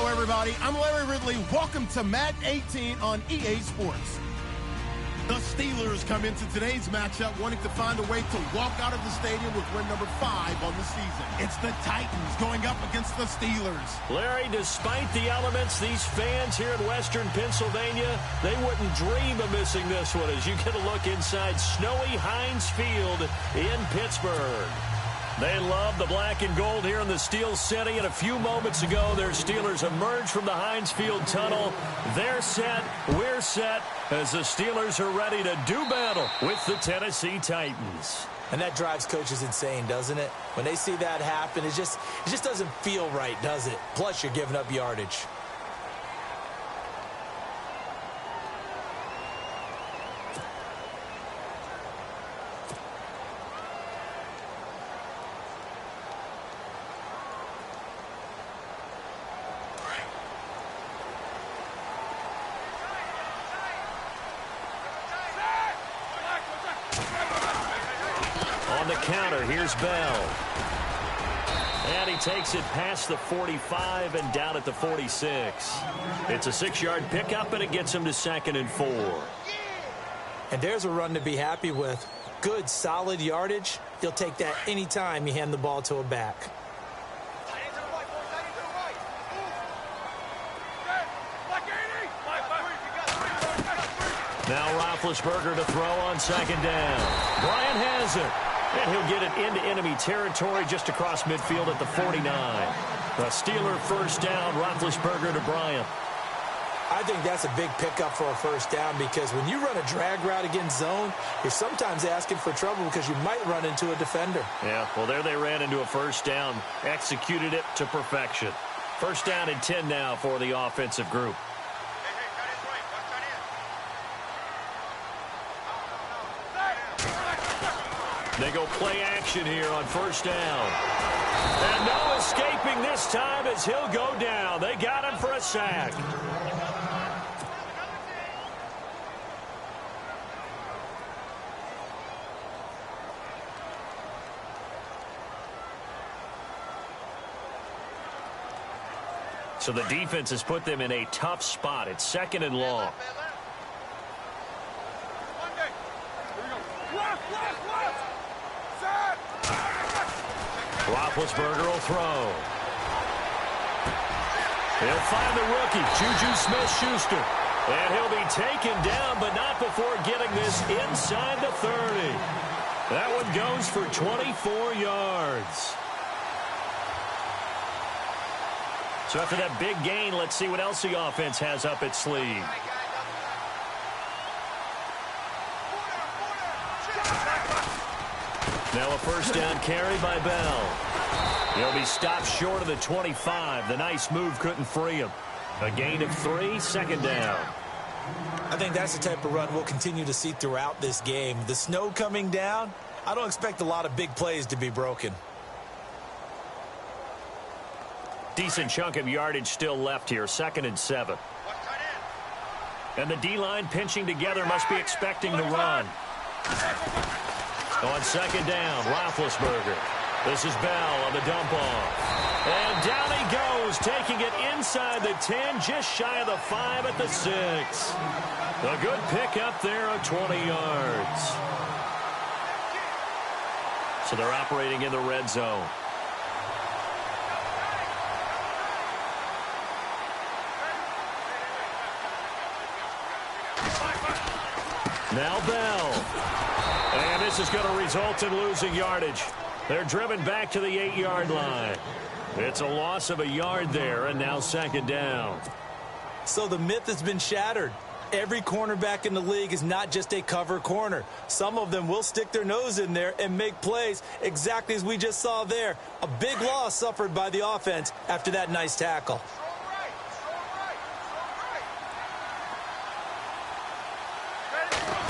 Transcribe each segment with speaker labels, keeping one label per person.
Speaker 1: Hello, everybody. I'm Larry Ridley. Welcome to Madden 18 on EA Sports. The Steelers come into today's matchup wanting to find a way to walk out of the stadium with win number 5 on the season. It's the Titans going up against the Steelers.
Speaker 2: Larry, despite the elements, these fans here in Western Pennsylvania, they wouldn't dream of missing this one as you get a look inside snowy Heinz Field in Pittsburgh. They love the black and gold here in the Steel City, and a few moments ago, their Steelers emerged from the Heinz Field tunnel. They're set, we're set, as the Steelers are ready to do battle with the Tennessee Titans.
Speaker 3: And that drives coaches insane, doesn't it? When they see that happen, it just doesn't feel right, does it? Plus, you're giving up yardage.
Speaker 2: On the counter, here's Bell. And he takes it past the 45 and down at the 46. It's a 6-yard pickup, and it gets him to 2nd and 4.
Speaker 3: And there's a run to be happy with. Good, solid yardage. You'll take that anytime you hand the ball to a back.
Speaker 2: Now Roethlisberger to throw on 2nd down. Bryant has it. And he'll get it into enemy territory just across midfield at the 49. The Steeler first down, Roethlisberger to Bryant.
Speaker 3: I think that's a big pickup for a first down because when you run a drag route against zone, you're sometimes asking for trouble because you might run into a defender.
Speaker 2: Yeah, well, there they ran into a first down, executed it to perfection. First down and 10 now for the offensive group. They go play action here on first down. And no escaping this time as he'll go down. They got him for a sack. So the defense has put them in a tough spot. It's 2nd and long. Roethlisberger will throw. He'll find the rookie, Juju Smith-Schuster. And he'll be taken down, but not before getting this inside the 30. That one goes for 24 yards. So after that big gain, let's see what else the offense has up its sleeve. Now a first down carry by Bell. He'll be stopped short of the 25. The nice move couldn't free him. A gain of 3, 2nd down.
Speaker 3: I think that's the type of run we'll continue to see throughout this game. The snow coming down, I don't expect a lot of big plays to be broken.
Speaker 2: Decent chunk of yardage still left here, 2nd and 7. And the D-line pinching together must be expecting the run. On 2nd down, Roethlisberger. This is Bell on the dump off. And down he goes, taking it inside the 10, just shy of the 5 at the 6. A good pickup there of 20 yards. So they're operating in the red zone. Now Bell. And this is going to result in losing yardage. They're driven back to the 8-yard line. It's a loss of a yard there, and now 2nd down.
Speaker 3: So the myth has been shattered. Every cornerback in the league is not just a cover corner. Some of them will stick their nose in there and make plays exactly as we just saw there. A big loss suffered by the offense after that nice tackle.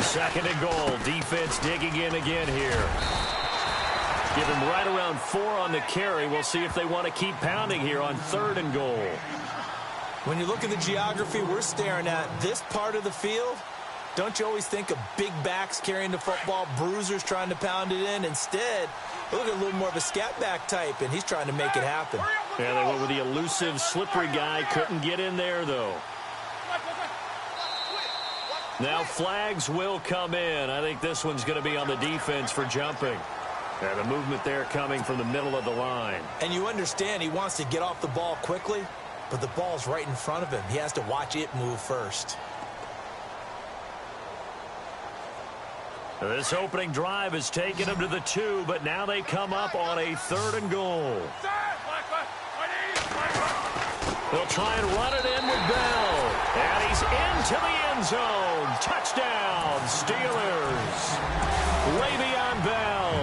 Speaker 2: Second and goal. Defense digging in again here. Give him right around 4 on the carry. We'll see if they want to keep pounding here on 3rd and goal.
Speaker 3: When you look at the geography we're staring at, this part of the field, don't you always think of big backs carrying the football, bruisers trying to pound it in? Instead, look at a little more of a scat back type, and he's trying to make it happen.
Speaker 2: Yeah, they went with the elusive, slippery guy. Couldn't get in there, though. Now flags will come in. I think this one's going to be on the defense for jumping. Yeah, the movement there coming from the middle of the line.
Speaker 3: And you understand he wants to get off the ball quickly, but the ball's right in front of him. He has to watch it move first.
Speaker 2: This opening drive has taken him to the 2, but now they come up on a 3rd and goal. They'll try and run it in with Bell. And he's into the end zone. Touchdown, Steelers. Le'Veon Bell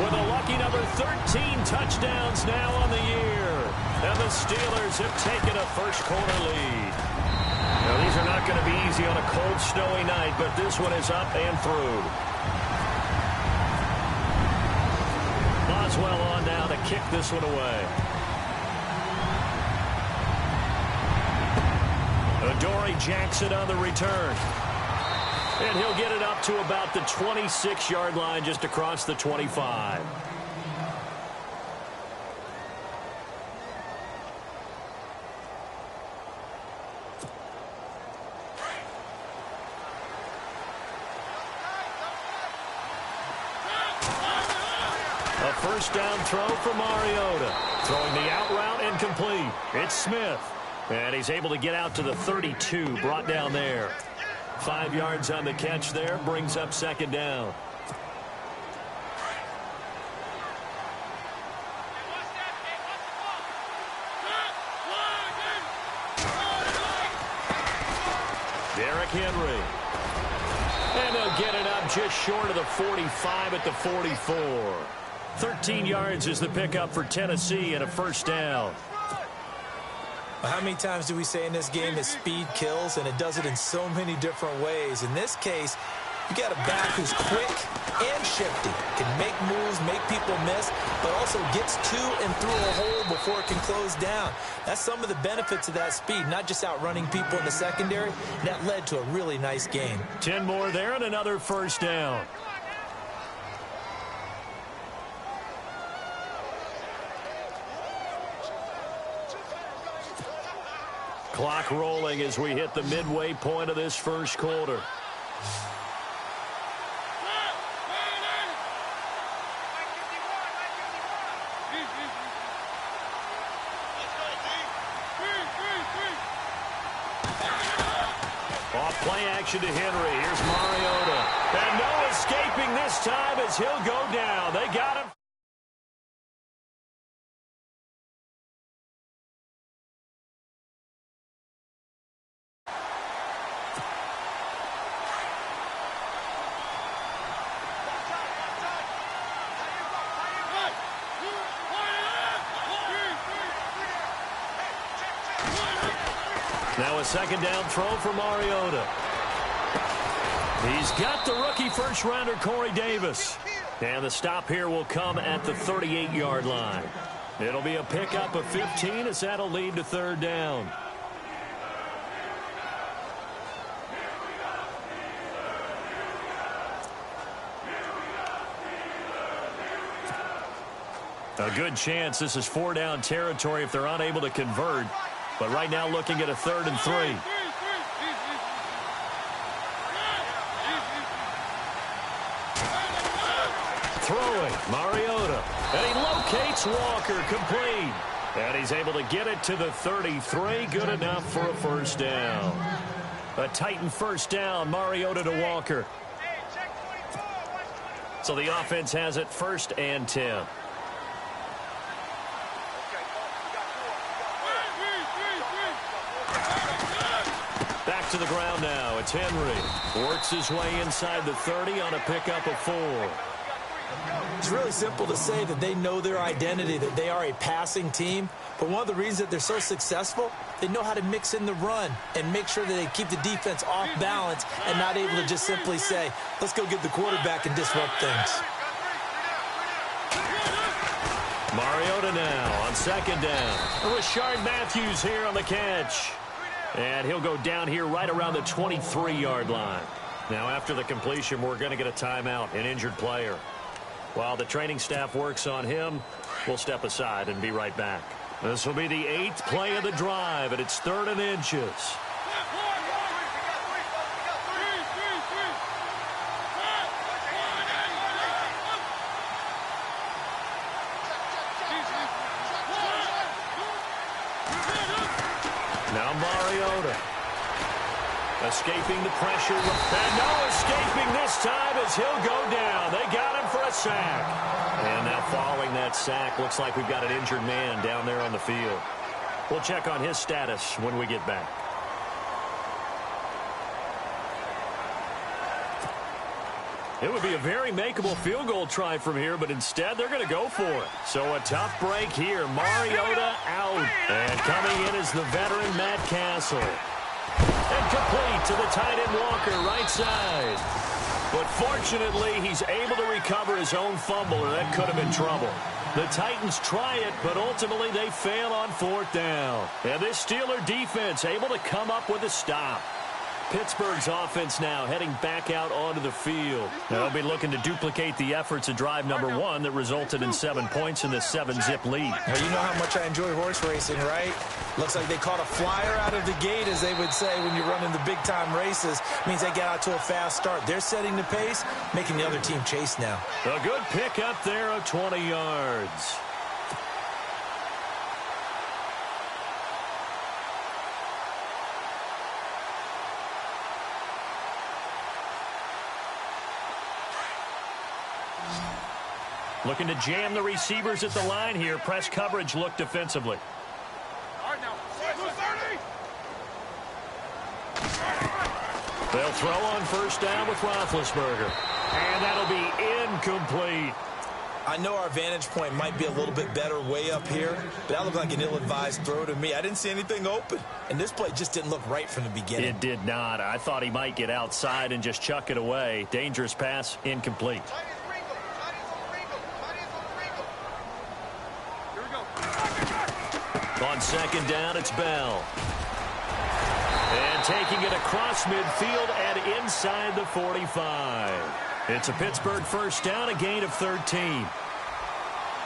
Speaker 2: with a lucky number 13 touchdowns now on the year. And the Steelers have taken a first-quarter lead. Now, these are not going to be easy on a cold, snowy night, but this one is up and through. Boswell on now to kick this one away. Adoree Jackson on the return. And he'll get it up to about the 26-yard line, just across the 25. A first down throw for Mariota. Throwing the out route incomplete. It's Smith. And he's able to get out to the 32, brought down there. 5 yards on the catch there, brings up second down. Derrick Henry. And they'll get it up just short of the 45 at the 44. 13 yards is the pickup for Tennessee and a first down.
Speaker 3: How many times do we say in this game that speed kills, and it does it in so many different ways? In this case, you got a back who's quick and shifty, can make moves, make people miss, but also gets to and through a hole before it can close down. That's some of the benefits of that speed, not just outrunning people in the secondary. That led to a really nice game.
Speaker 2: 10 more there and another first down. Clock rolling as we hit the midway point of this first quarter. Off play action to Henry. Here's Mariota. And no escaping this time as he'll go down. They got him. Now a second down throw for Mariota. He's got the rookie first-rounder Corey Davis. And the stop here will come at the 38-yard line. It'll be a pickup of 15 as that'll lead to third down. A good chance this is 4-down territory if they're unable to convert. But right now looking at a 3rd and 3. Throwing, Mariota. And he locates Walker, complete. And he's able to get it to the 33. Good enough for a first down. A Titan first down, Mariota to Walker. So the offense has it 1st and 10. Back to the ground now. It's Henry. Works his way inside the 30 on a pickup of 4.
Speaker 3: It's really simple to say that they know their identity, that they are a passing team. But one of the reasons that they're so successful, they know how to mix in the run and make sure that they keep the defense off balance and not able to just simply say, let's go get the quarterback and disrupt things.
Speaker 2: Mariota now on second down. Rashard Matthews here on the catch. And he'll go down here right around the 23-yard line. Now after the completion, we're going to get a timeout, an injured player. While the training staff works on him, we'll step aside and be right back. This will be the 8th play of the drive, and it's 3rd and inches. Now Mariota. Escaping the pressure. And no escaping this time as he'll go down. They got him for a sack. And now following that sack, looks like we've got an injured man down there on the field. We'll check on his status when we get back. It would be a very makeable field goal try from here, but instead they're going to go for it. So a tough break here. Mariota out. And coming in is the veteran Matt Castle. And complete to the tight end Walker, right side. But fortunately, he's able to recover his own fumble, and that could have been trouble. The Titans try it, but ultimately they fail on 4th down. And this Steeler defense able to come up with a stop. Pittsburgh's offense now heading back out onto the field. They'll be looking to duplicate the efforts of drive number 1 that resulted in 7 points in this 7-zip lead.
Speaker 3: Well, you know how much I enjoy horse racing, right? Looks like they caught a flyer out of the gate, as they would say when you're running the big-time races. Means they get out to a fast start. They're setting the pace, making the other team chase now.
Speaker 2: A good pick up there of 20 yards. Looking to jam the receivers at the line here. Press coverage look defensively. They'll throw on 1st down with Roethlisberger. And that'll be incomplete.
Speaker 3: I know our vantage point might be a little bit better way up here, but that looked like an ill-advised throw to me. I didn't see anything open, and this play just didn't look right from the beginning.
Speaker 2: It did not. I thought he might get outside and just chuck it away. Dangerous pass, incomplete. On 2nd down, it's Bell. And taking it across midfield and inside the 45. It's a Pittsburgh 1st down, a gain of 13.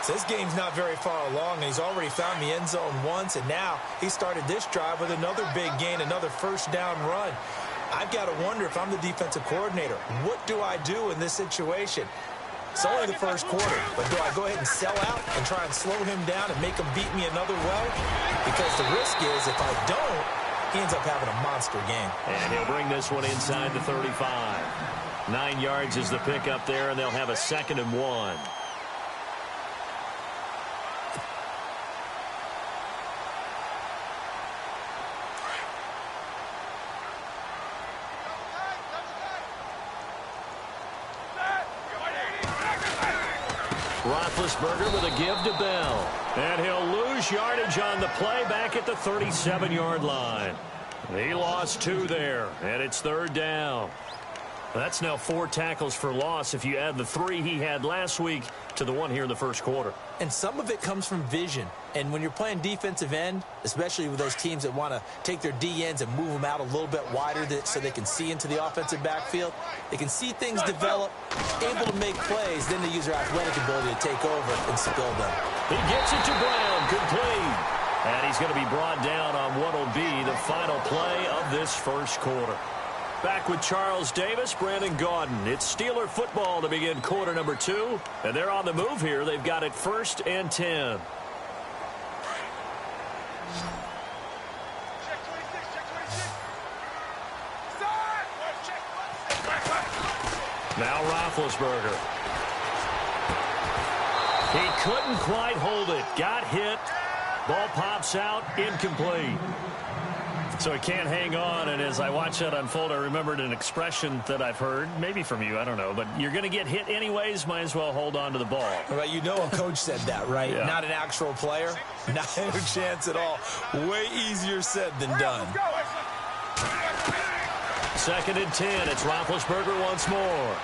Speaker 3: So this game's not very far along, and he's already found the end zone once, and now he started this drive with another big gain, another 1st down run. I've got to wonder if I'm the defensive coordinator, what do I do in this situation? It's only the 1st quarter, but do I go ahead and sell out and try and slow him down and make him beat me another way? Because the risk is if I don't, he ends up having a monster game.
Speaker 2: And he'll bring this one inside the 35. 9 yards is the pickup there, and they'll have a 2nd and 1. Roethlisberger with a give to Bell. And he'll lose yardage on the play back at the 37-yard line. He lost 2 there, and it's 3rd down. That's now 4 tackles for loss if you add the 3 he had last week to the 1 here in the 1st quarter.
Speaker 3: And some of it comes from vision. And when you're playing defensive end, especially with those teams that want to take their D-ends and move them out a little bit wider so they can see into the offensive backfield, they can see things develop, able to make plays, then they use their athletic ability to take over and spill them.
Speaker 2: He gets it to Brown, complete. And he's going to be brought down on what will be the final play of this 1st quarter. Back with Charles Davis, Brandon Gaudin. It's Steeler football to begin quarter number 2. And they're on the move here. They've got it 1st and 10. Now Roethlisberger. He couldn't quite hold it. Got hit. Ball pops out. Incomplete. So he can't hang on, and as I watch that unfold, I remembered an expression that I've heard, maybe from you, I don't know, but you're going to get hit anyways, might as well hold on to the ball.
Speaker 3: Well, you know a coach said that, right?
Speaker 2: Yeah.
Speaker 3: Not an actual player. Not a chance at all. Way easier said than done.
Speaker 2: 2nd and 10. It's Roethlisberger once more.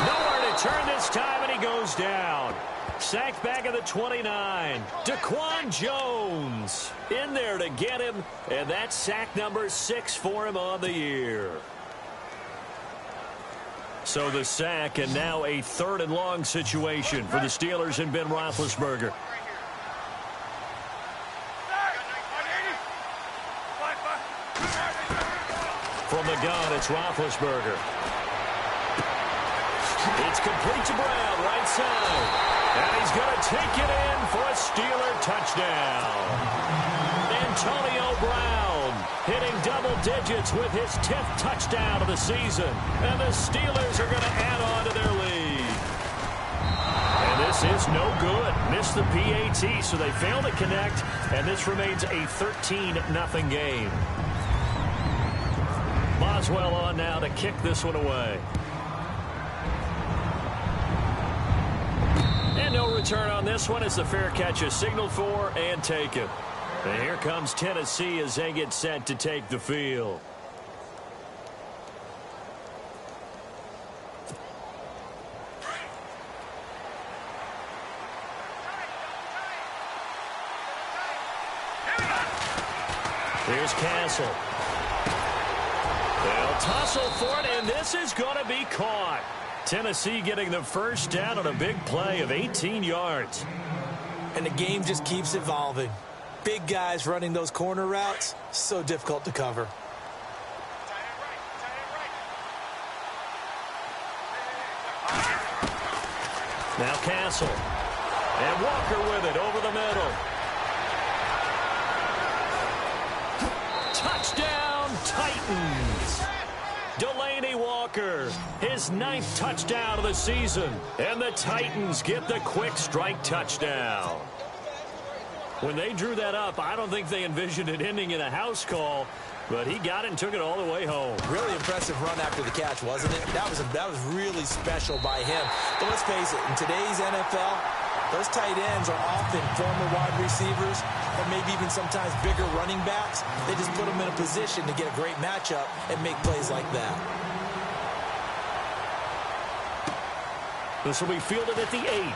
Speaker 2: Nowhere to turn this time, and he goes down. Sacked back at the 29. Daquan Jones in there to get him, and that's sack number 6 for him on the year. So the sack, and now a 3rd and long situation for the Steelers and Ben Roethlisberger. From the gun, it's Roethlisberger. It's complete to Brown, right side. And he's going to take it in for a Steeler touchdown. Antonio Brown hitting double digits with his 10th touchdown of the season. And the Steelers are going to add on to their lead. And this is no good. Missed the PAT, so they fail to connect. And this remains a 13-0 game. Boswell on now to kick this one away. And no return on this one as the fair catch is signaled for and taken. And here comes Tennessee as they get set to take the field. Here's Castle. They'll tussle for it, and this is going to be caught. Tennessee getting the first down on a big play of 18 yards.
Speaker 3: And the game just keeps evolving. Big guys running those corner routes, so difficult to cover.
Speaker 2: Now Castle. And Walker with it over the middle. Touchdown, Titans. Delaney Walker, his 9th touchdown of the season. And the Titans get the quick strike touchdown. When they drew that up, I don't think they envisioned it ending in a house call, but he got it and took it all the way home.
Speaker 3: Really impressive run after the catch, wasn't it? That was really special by him. But let's face it, in today's NFL, those tight ends are often former wide receivers or maybe even sometimes bigger running backs. They just put them in a position to get a great matchup and make plays like that.
Speaker 2: This will be fielded at the 8.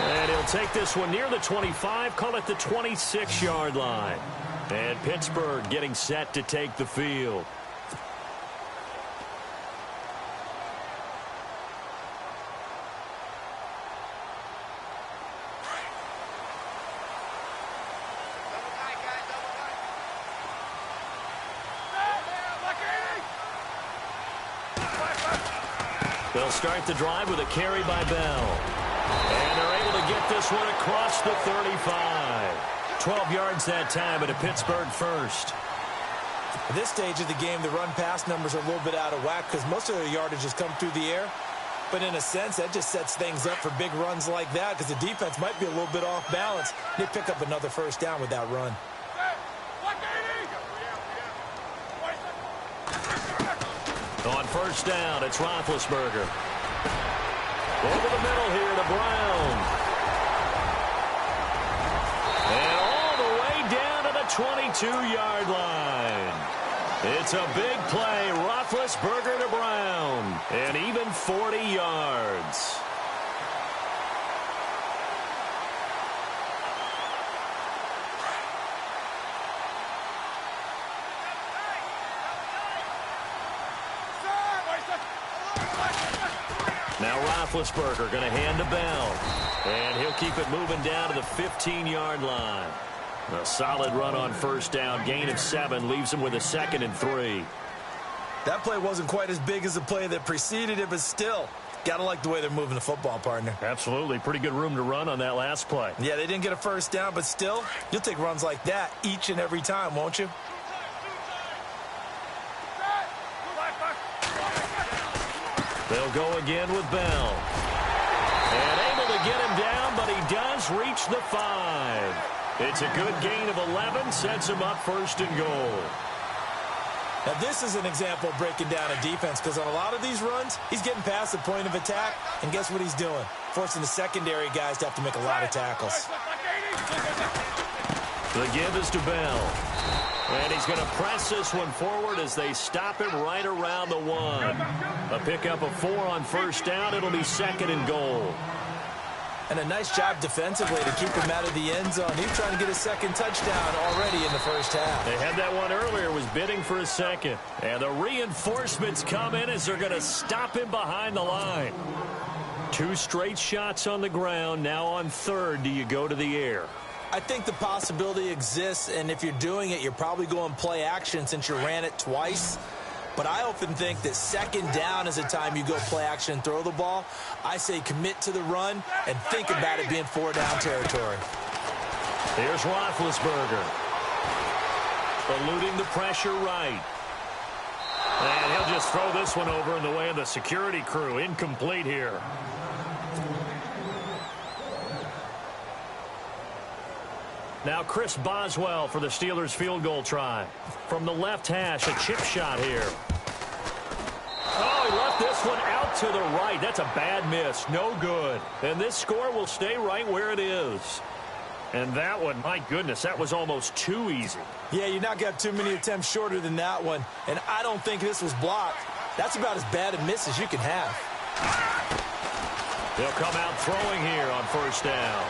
Speaker 2: And he'll take this one near the 25, call it the 26-yard line. And Pittsburgh getting set to take the field. They'll start the drive with a carry by Bell. And they're able to get this one across the 35. 12 yards that time, but a Pittsburgh first.
Speaker 3: At this stage of the game, the run-pass numbers are a little bit out of whack because most of their yardage has come through the air. But in a sense, that just sets things up for big runs like that because the defense might be a little bit off balance. They pick up another first down with that run.
Speaker 2: On first down, it's Roethlisberger. Over the middle here to Brown. And all the way down to the 22-yard line. It's a big play. Roethlisberger to Brown. And even 40 yards. Now Roethlisberger going to hand to Bell. And he'll keep it moving down to the 15-yard line. A solid run on first down. Gain of 7 leaves him with a 2nd and 3.
Speaker 3: That play wasn't quite as big as the play that preceded it, but still, got to like the way they're moving the football, partner.
Speaker 2: Absolutely. Pretty good room to run on that last play.
Speaker 3: Yeah, they didn't get a first down, but still, you'll take runs like that each and every time, won't you?
Speaker 2: They'll go again with Bell. And able to get him down, but he does reach the 5. It's a good gain of 11, sets him up first and goal.
Speaker 3: Now, this is an example of breaking down a defense because on a lot of these runs, he's getting past the point of attack, and guess what he's doing? Forcing the secondary guys to have to make a lot of tackles.
Speaker 2: The give is to Bell. And he's going to press this one forward as they stop him right around the 1. A pickup of 4 on first down. It'll be 2nd and goal.
Speaker 3: And a nice job defensively to keep him out of the end zone. He's trying to get a second touchdown already in the first half.
Speaker 2: They had that one earlier, was bidding for a second. And the reinforcements come in as they're going to stop him behind the line. 2 straight shots on the ground. Now on third, do you go to the air?
Speaker 3: I think the possibility exists, and if you're doing it, you're probably going play action since you ran it twice. But I often think that second down is the time you go play action and throw the ball. I say commit to the run and think about it being 4-down territory.
Speaker 2: Here's Roethlisberger. Eluding the pressure right. And he'll just throw this one over in the way of the security crew. Incomplete here. Now Chris Boswell for the Steelers field goal try. From the left hash, a chip shot here. Oh, he left this one out to the right. That's a bad miss. No good. And this score will stay right where it is. And that one, my goodness, that was almost too easy.
Speaker 3: Yeah, you knock out too many attempts shorter than that one. And I don't think this was blocked. That's about as bad a miss as you can have.
Speaker 2: They'll come out throwing here on first down.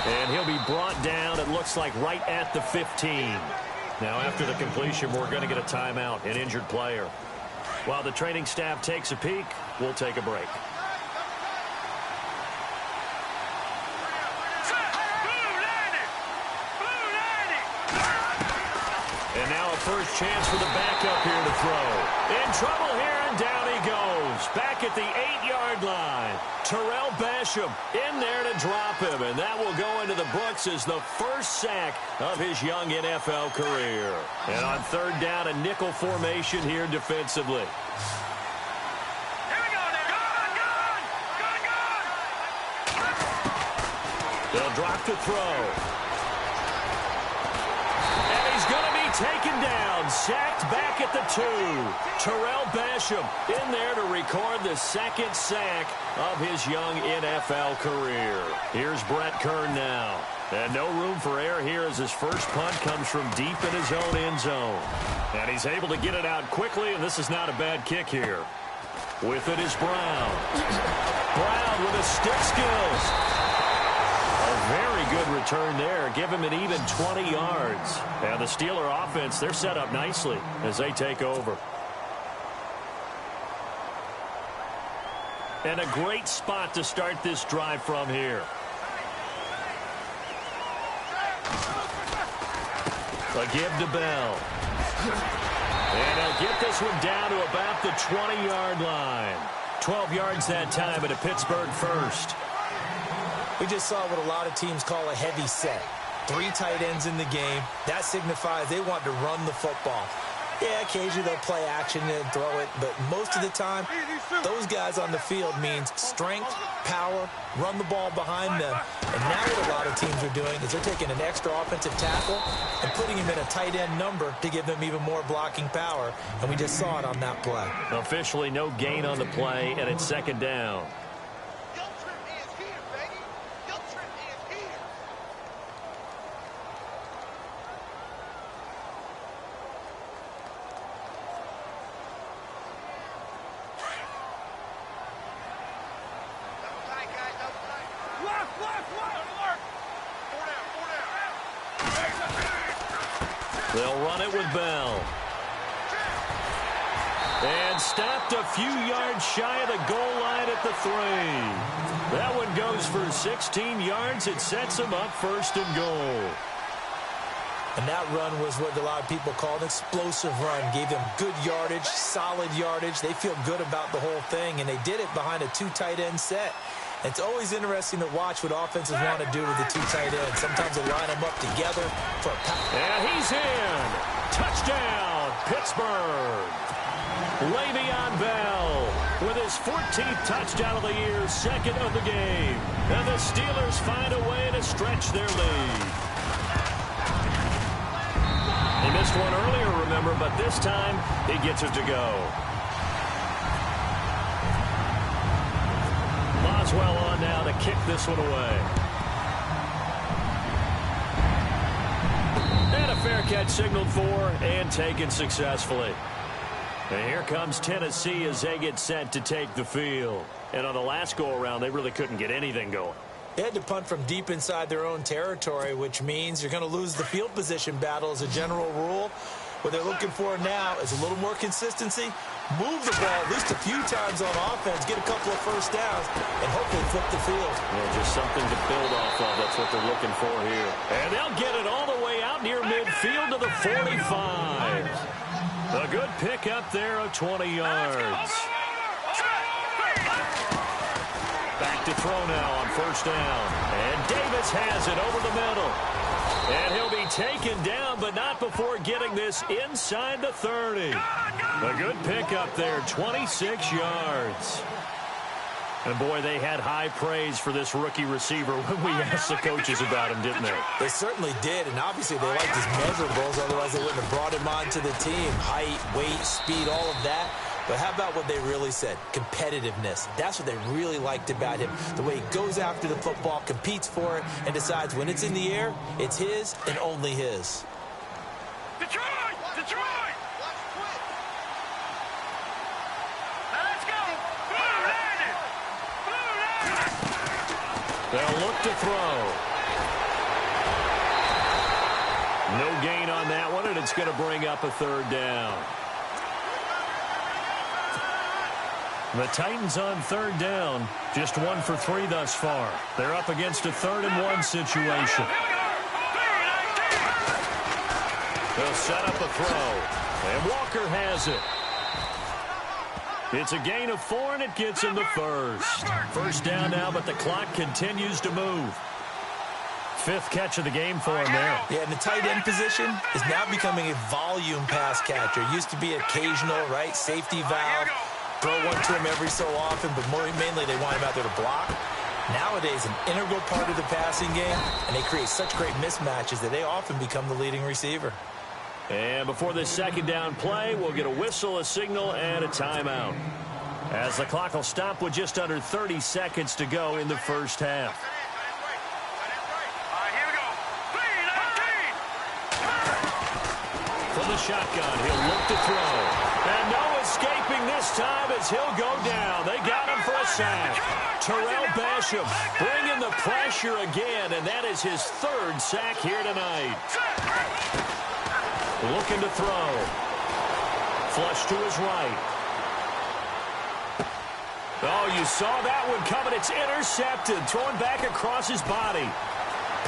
Speaker 2: And he'll be brought down, it looks like, right at the 15. Now, after the completion, we're going to get a timeout, an injured player. While the training staff takes a peek, we'll take a break. And now a first chance for the backup here to throw. In trouble here, and down he goes. Back at the 8-yard line. Terrell Basham in there to drop him, and that will go into the books as the first sack of his young NFL career. And on third down, a nickel formation here defensively.
Speaker 4: Here we go now. Good.
Speaker 2: They'll drop to throw. And he's going to be taken down, sacked back at the 2. Terrell Basham in there to record the second sack of his young NFL career. Here's Brett Kern now. And no room for error here as his first punt comes from deep in his own end zone. And he's able to get it out quickly, and this is not a bad kick here. With it is Brown. Brown with his stick skills. A very good return there. Give him an even 20 yards. And the Steeler offense, they're set up nicely as they take over. And a great spot to start this drive from here. A give to Bell. And he'll get this one down to about the 20-yard line. 12 yards that time at a Pittsburgh first.
Speaker 3: We just saw what a lot of teams call a heavy set. 3 tight ends in the game. That signifies they want to run the football. Yeah, occasionally they'll play action and throw it, but most of the time, those guys on the field means strength, power, run the ball behind them. And now what a lot of teams are doing is they're taking an extra offensive tackle and putting him in a tight end number to give them even more blocking power. And we just saw it on that play.
Speaker 2: Officially no gain on the play, and it's second down. They'll run it with Bell. And stopped a few yards shy of the goal line at the 3. That one goes for 16 yards. It sets them up first and goal.
Speaker 3: And that run was what a lot of people call an explosive run. Gave them good yardage, solid yardage. They feel good about the whole thing, and they did it behind a 2 tight end set. It's always interesting to watch what offenses want to do with the 2 tight ends. Sometimes they line them up together for a pass.
Speaker 2: And he's in. Touchdown, Pittsburgh. Le'Veon Bell with his 14th touchdown of the year, second of the game. And the Steelers find a way to stretch their lead. He missed one earlier, remember, but this time he gets it to go. Boswell on now to kick this one away. And a fair catch signaled for and taken successfully. And here comes Tennessee as they get set to take the field. And on the last go-around, they really couldn't get anything going.
Speaker 3: They had to punt from deep inside their own territory, which means you're going to lose the field position battle as a general rule. What they're looking for now is a little more consistency, move the ball at least a few times on offense, get a couple of first downs, and hopefully flip the field.
Speaker 2: Yeah, just something to build off of. That's what they're looking for here. And they'll get it all the way out near midfield to the 45. A good pick up there of 20 yards. Back to throw now on first down. And Davis has it over the middle. And he'll be taken down, but not before getting this inside the 30. A good pick up there, 26 yards. And, boy, they had high praise for this rookie receiver when we asked the coaches about him, didn't they?
Speaker 3: They certainly did, and obviously they liked his measurables, otherwise they wouldn't have brought him onto the team. Height, weight, speed, all of that. But how about what they really said? Competitiveness. That's what they really liked about him. The way he goes after the football, competes for it, and decides when it's in the air, it's his and only his.
Speaker 4: Detroit! Detroit! Let's go! Blue landed! Blue landed!
Speaker 2: They'll look to throw. No gain on that one, and it's going to bring up a third down. The Titans on third down, just 1 for 3 thus far. They're up against a 3rd and 1 situation. They'll set up a throw, and Walker has it. It's a gain of 4, and it gets him the first. First down now, but the clock continues to move. 5th catch of the game for him there.
Speaker 3: Yeah, and the tight end position is now becoming a volume pass catcher. It used to be occasional, right, safety valve. Throw one to him every so often, but mainly they want him out there to block. Nowadays, an integral part of the passing game, and they create such great mismatches that they often become the leading receiver.
Speaker 2: And before this second down play, we'll get a whistle, a signal, and a timeout. As the clock will stop with just under 30 seconds to go in the first half. From the shotgun, he'll look to throw. And no escaping this time as he'll go down. They got him for a sack. Terrell Basham bringing the pressure again, and that is his 3rd sack here tonight. Looking to throw. Flush to his right. Oh, you saw that one coming. It's intercepted. Thrown back across his body.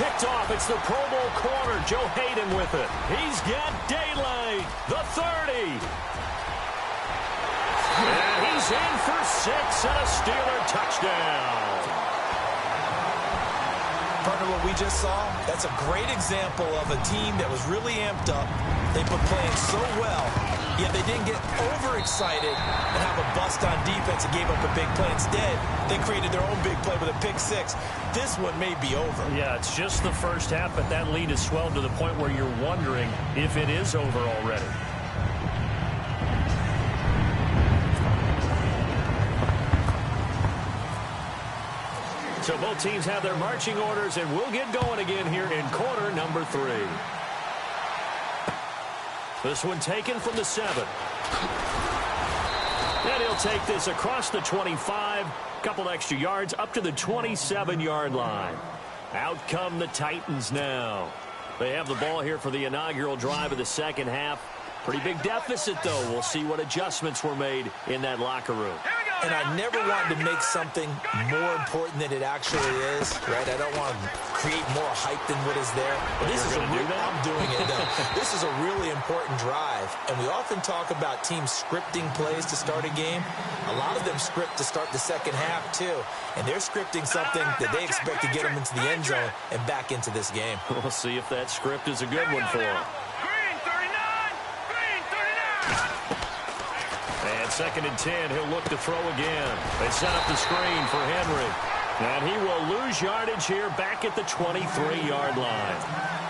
Speaker 2: Picked off. It's the Pro Bowl corner, Joe Hayden, with it. He's got daylight. The 30. And he's in for 6 and a Steeler touchdown.
Speaker 3: Partner, what we just saw, that's a great example of a team that was really amped up. They've been playing so well, yet they didn't get overexcited and have a bust on defense and gave up a big play. Instead, they created their own big play with a pick 6. This one may be over.
Speaker 2: Yeah, it's just the first half, but that lead has swelled to the point where you're wondering if it is over already. So both teams have their marching orders, and we'll get going again here in quarter number 3. This one taken from the 7. And he'll take this across the 25, couple extra yards up to the 27-yard line. Out come the Titans now. They have the ball here for the inaugural drive of the second half. Pretty big deficit, though. We'll see what adjustments were made in that locker room.
Speaker 3: And I never wanted to make something more important than it actually is, right? I don't want to create more hype than what is there. But this is I'm doing it, though. This is a really important drive. And we often talk about teams scripting plays to start a game. A lot of them script to start the second half, too. And they're scripting something that they expect to get them into the end zone and back into this game.
Speaker 2: We'll see if that script is a good one for them. And 2nd and 10, he'll look to throw again. They set up the screen for Henry. And he will lose yardage here back at the 23-yard line.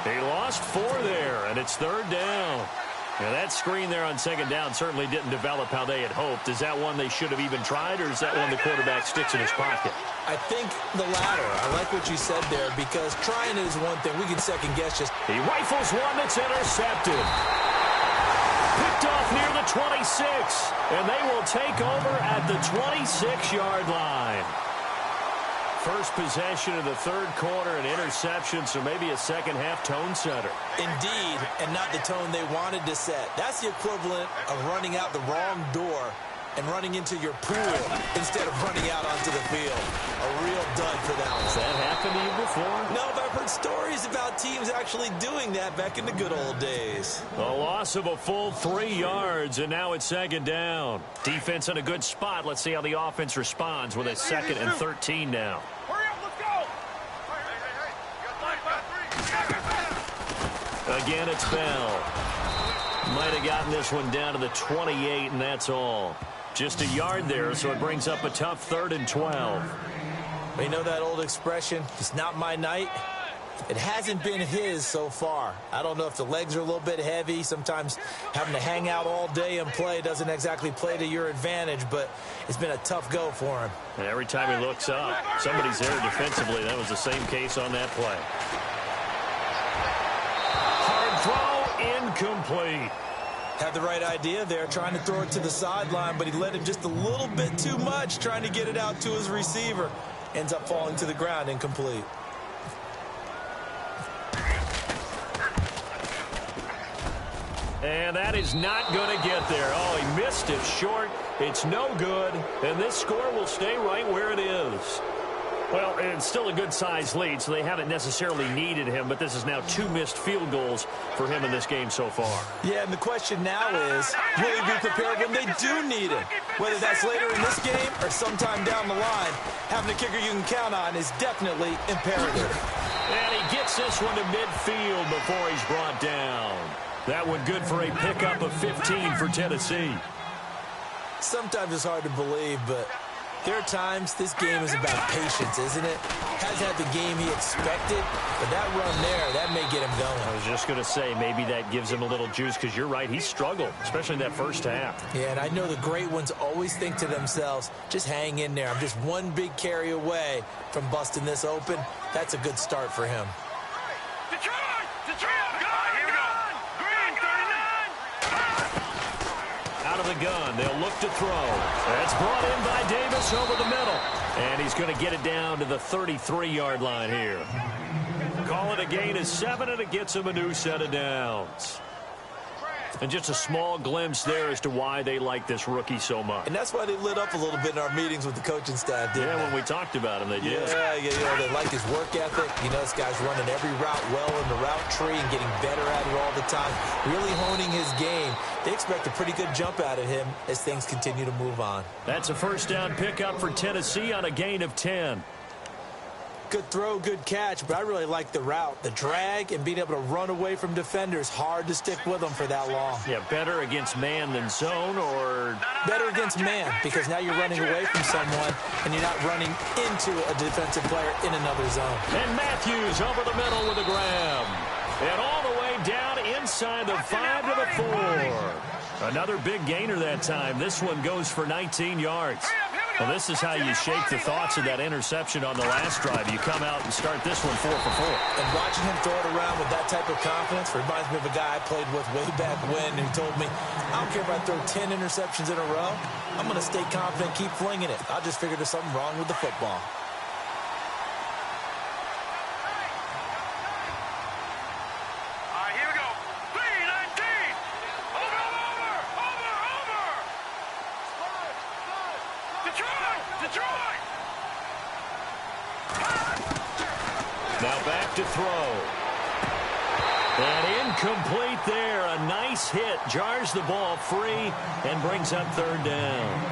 Speaker 2: He lost 4 there, and it's 3rd down. Now, that screen there on 2nd down certainly didn't develop how they had hoped. Is that one they should have even tried, or is that one the quarterback sticks in his pocket?
Speaker 3: I think the latter. I like what you said there, because trying it is one thing. We can second guess just.
Speaker 2: He rifles one that's intercepted. Picked off near the 26, and they will take over at the 26-yard line. First possession of the third quarter, an interception, so maybe a second-half tone setter.
Speaker 3: Indeed, and not the tone they wanted to set. That's the equivalent of running out the wrong door and running into your pool instead of running out onto the field. A real dud for that one.
Speaker 2: Has that happened to you before?
Speaker 3: No, but I've heard stories about teams actually doing that back in the good old days.
Speaker 2: A loss of a full 3 yards, and now it's second down. Defense in a good spot. Let's see how the offense responds with a second and 13 now.
Speaker 4: Hurry up, let's go!
Speaker 2: Again, it's Bell. Might have gotten this one down to the 28, and that's all. Just a yard there, so it brings up a tough 3rd and 12.
Speaker 3: You know that old expression, it's not my night? It hasn't been his so far. I don't know if the legs are a little bit heavy. Sometimes having to hang out all day and play doesn't exactly play to your advantage, but it's been a tough go for him.
Speaker 2: And every time he looks up, somebody's there defensively. That was the same case on that play. Hard throw, incomplete.
Speaker 3: Had the right idea there, trying to throw it to the sideline, but he let him just a little bit too much, trying to get it out to his receiver. Ends up falling to the ground, incomplete.
Speaker 2: And that is not going to get there. Oh, he missed it short. It's no good. And this score will stay right where it is. Well, it's still a good-sized lead, so they haven't necessarily needed him, but this is now 2 missed field goals for him in this game so far.
Speaker 3: Yeah, and the question now is, will he be prepared when they do need him? Whether that's later in this game or sometime down the line, having a kicker you can count on is definitely imperative.
Speaker 2: And he gets this one to midfield before he's brought down. That one good for a pickup of 15 for Tennessee.
Speaker 3: Sometimes it's hard to believe, but there are times this game is about patience, isn't it? Hasn't had the game he expected, but that run there, that may get him going.
Speaker 2: I was just going to say, maybe that gives him a little juice, because you're right, he struggled, especially in that first half.
Speaker 3: Yeah, and I know the great ones always think to themselves, just hang in there. I'm just one big carry away from busting this open. That's a good start for him.
Speaker 4: Detroit! Detroit! Here we go! Green 39!
Speaker 2: Out of the gun, they'll look to throw. That's brought in by Davis over the middle. And he's going to get it down to the 33-yard line here. Call it a gain of 7, and it gets him a new set of downs. And just a small glimpse there as to why they like this rookie so much.
Speaker 3: And that's why they lit up a little bit in our meetings with the coaching staff, didn't they?
Speaker 2: When we talked about him, they did.
Speaker 3: Yeah, they like his work ethic. You know, this guy's running every route well in the route tree and getting better at it all the time, really honing his game. They expect a pretty good jump out of him as things continue to move on.
Speaker 2: That's a first down pickup for Tennessee on a gain of 10.
Speaker 3: Good throw, good catch, but I really like the route. The drag and being able to run away from defenders, hard to stick with them for that long.
Speaker 2: Yeah, better against man than zone, or
Speaker 3: better against man, because now you're running away from someone and you're not running into a defensive player in another zone.
Speaker 2: And Matthews over the middle with a grab. And all the way down inside the 5 to the 4. Another big gainer that time. This one goes for 19 yards. Well, this is how you shake the thoughts of that interception on the last drive. You come out and start this one 4 for 4.
Speaker 3: And watching him throw it around with that type of confidence reminds me of a guy I played with way back when who told me, I don't care if I throw 10 interceptions in a row. I'm going to stay confident, keep flinging it. I just figured there's something wrong with the football.
Speaker 2: Now back to throw. And incomplete there. A nice hit. Jars the ball free and brings up 3rd down.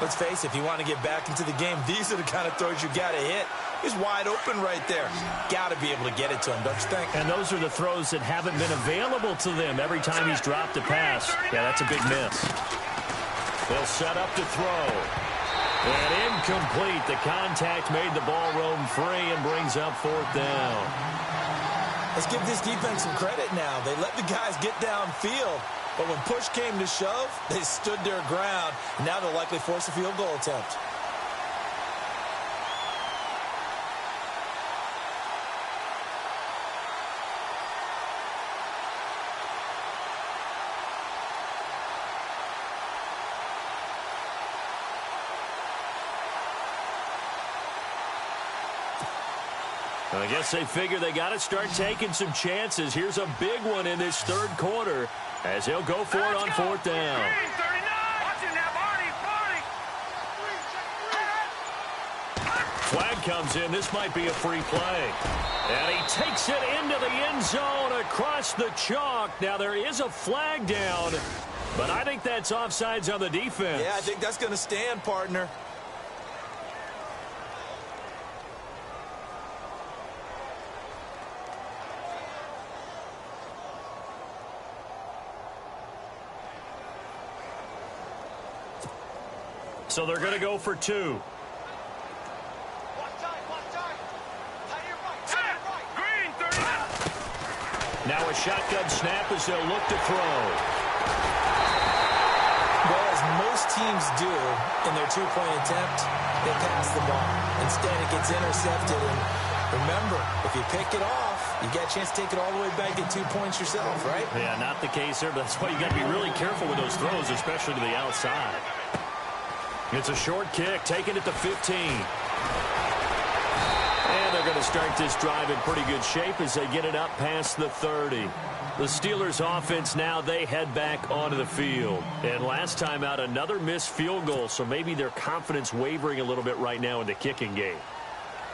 Speaker 3: Let's face it, if you want to get back into the game, these are the kind of throws you got to hit. He's wide open right there. Got to be able to get it to him, don't you think?
Speaker 2: And those are the throws that haven't been available to them every time he's dropped a pass. Yeah, that's a big miss. They'll set up to throw. And incomplete. The contact made the ball roam free and brings up 4th down.
Speaker 3: Let's give this defense some credit now. They let the guys get downfield, but when push came to shove, they stood their ground. Now they'll likely force a field goal attempt.
Speaker 2: I guess they figure they got to start taking some chances. Here's a big one in this third quarter as he'll go for it on fourth down.
Speaker 4: Green, 39. Watch it now, Barney.
Speaker 2: Flag comes in. This might be a free play. And he takes it into the end zone across the chalk. Now, there is a flag down, but I think that's offsides on the defense.
Speaker 3: Yeah, I think that's going to stand, partner.
Speaker 2: So they're going to go for two.
Speaker 4: Green, 39.
Speaker 2: Now a shotgun snap as they'll look to throw.
Speaker 3: Well, as most teams do in their two-point attempt, they pass the ball. Instead, it gets intercepted. And remember, if you pick it off, you get a chance to take it all the way back, get 2 points yourself, right?
Speaker 2: Yeah, not the case there, but that's why you got to be really careful with those throws, especially to the outside. It's a short kick, taking it to 15. And they're going to start this drive in pretty good shape as they get it up past the 30. The Steelers offense now, they head back onto the field. And last time out, another missed field goal, so maybe their confidence wavering a little bit right now in the kicking game.